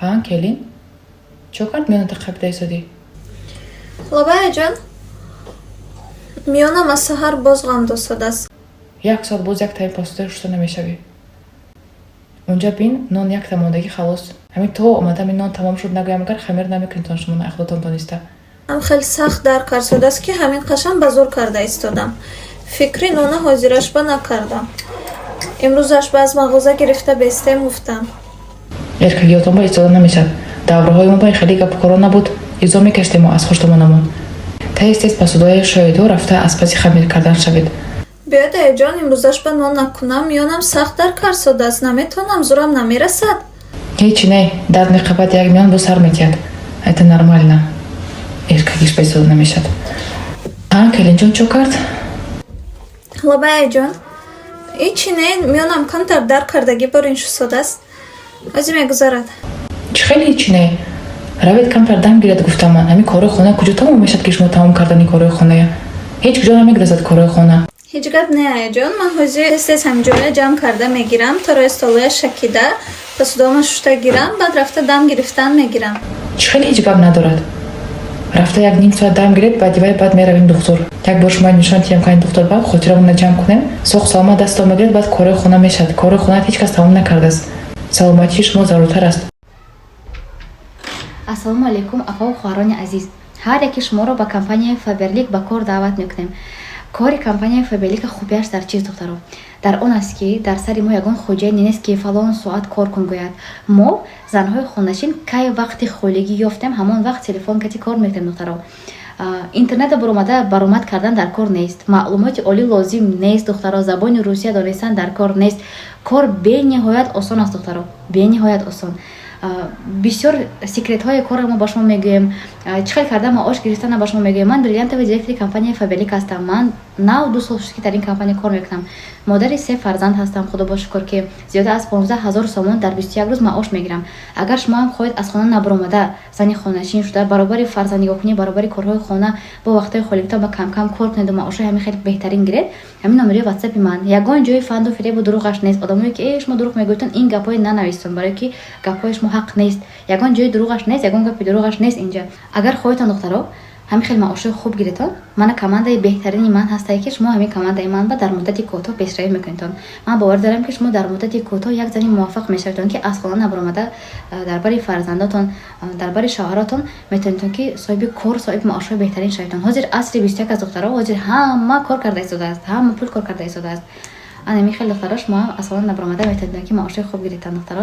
ها келин чӣ кард миёна тақабда истоди? лобаяҷон, миёнам аз саҳар боз ғамдосадааст. як соат боз як тайм посуда шуста намешавӣ. унҷа бин нон як тамондагӣ халос. ҳамин то омада ин нон тамом шуд нагӯям агар хамир намекунитон шумо ахлотон дониста. ҳам хеле сахт дарк карсодааст ки ҳамин қашан ба зур карда истодам. фикри нона ҳозирашба накардам. имрӯз ашба аз мағоза гирифта бестем гуфтам. эркагиётонба истода намешад. давраҳои мо ба хеле гапкоро набуд. изо мекаштем мо аз хуштамонамон. тез ба судои шоидо рафта аспази хамир кардан шавед. биёдаҷон, имрӯз ашба нон накунам, миёнам сахт дарк карсодааст. наметавонам, зурам намерасад. ҳечи не, дард меқабад як миён бо сар метиҳад. это нормально. эркагишба истода намешад. келинҷон чӣ кард? лобаяҷон, ҳечи не, миёнам камтар дарк кардагӣ борин шусодааст. озӣ мегузарад. чӣ хеле ҳечи не? равед камтар дам гирад гуфтам ман. ҳамин корои хона куҷо тамом мешад ки шумо тамом кардани корои хоная? ҳеҷ куҷо намегирасад корои хона. ҳеҷ гап не аяҷон, ман ҳозир тез ҳамҷоя ҷамъ карда мегирам, то рои столоя шакида ба судома шушта гирам, баъд рафта дам гирифтан мегирам. чӣ хеле ҳеҷ гап надорад. рафта як ним соат дам гиред, баъд меравем духтур. як бор шумо нишон диҳам ки духтур ба хотирамона ҷамъ кунем, соғ саломат дастон мегирад, баъд корои хона мешавад. корои хонаат ҳеҷ кас тамом накардааст. саломатии шумо заруртар аст. ассалому алайкум апа ва хоҳарони азиз. ҳар яке шуморо ба компанияи Faberlic ба кор даъват мекунем. кори компанияи Faberlic хубияш дар чист духтаро? дар он аст ки дар сари мо ягон хоҷае нест ки фалон соат кор кун гӯяд. мо занҳои хонашин кай вақти холигӣ ёфтем ҳамон вақт телефон кати кор мекунем духтаро. интернета баромад кардан дар кор нест, маълумоти олӣ лозим нест духтаро, забони русия донистан дар кор нест. кор бениҳоят осон аст духтаро, бениҳоят осон. бисёр секретҳои кора мо ба шумо мегӯем, чӣ хел карда маош гирифтана ба шумо мегӯем. ман бриллиантови директори компанияи Faberlic ҳастам. ман 9 сол шуд ки дар ин компания кор мекунам. модари 3 фарзанд ҳастам. худо ба шукр ки зиёда аз 15 000 сомон дар 21 рӯз маош мегирам. агар шумо ҳам хоҳед аз хона набаромада зани хонашин шуда баробари фарзанднигоҳкунӣ, баробари корҳои хона бо вақтҳои холигитон ба кам кам кор кунед ва маошҳои ҳамин хеле беҳтарин гиред, ҳамин номери ватсапи ман. ягон ҷои фанду фиребу дурӯғаш нест. одамое ки шумо дурӯғ мегӯйтон, ин гапҳои нанавистон, барое ки гапҳои шумо ҳақ нест. ягон ҷои дурӯғаш нест, ягон гапи дурӯғаш нест инҷа. агар хоҳедтон духтаро ҳамин хел маошҳои хуб гиритон, мана командаи беҳтарини ман ҳастае ки шумо ҳамин командаи ман ба дар муддати кӯтоҳ пешравӣ мекунедтон. ман бовар дорам ки шумо дар муддати кӯтоҳ як зани муваффақ мешаведтон ки аз хона набаромада дар бари фарзандатон, дар бари шавҳаратон метавонедтон ки соҳиби кор, соҳиби маошҳои беҳтарин шаведтон. ҳозир асри 21 аст духтаро, ҳозир ҳама кор карда истодааст, ҳама пул кор карда истодааст. ана михел духтаро шумо аз хона набаромада метавонедтон ки маошҳои хуб гиритон духтаро.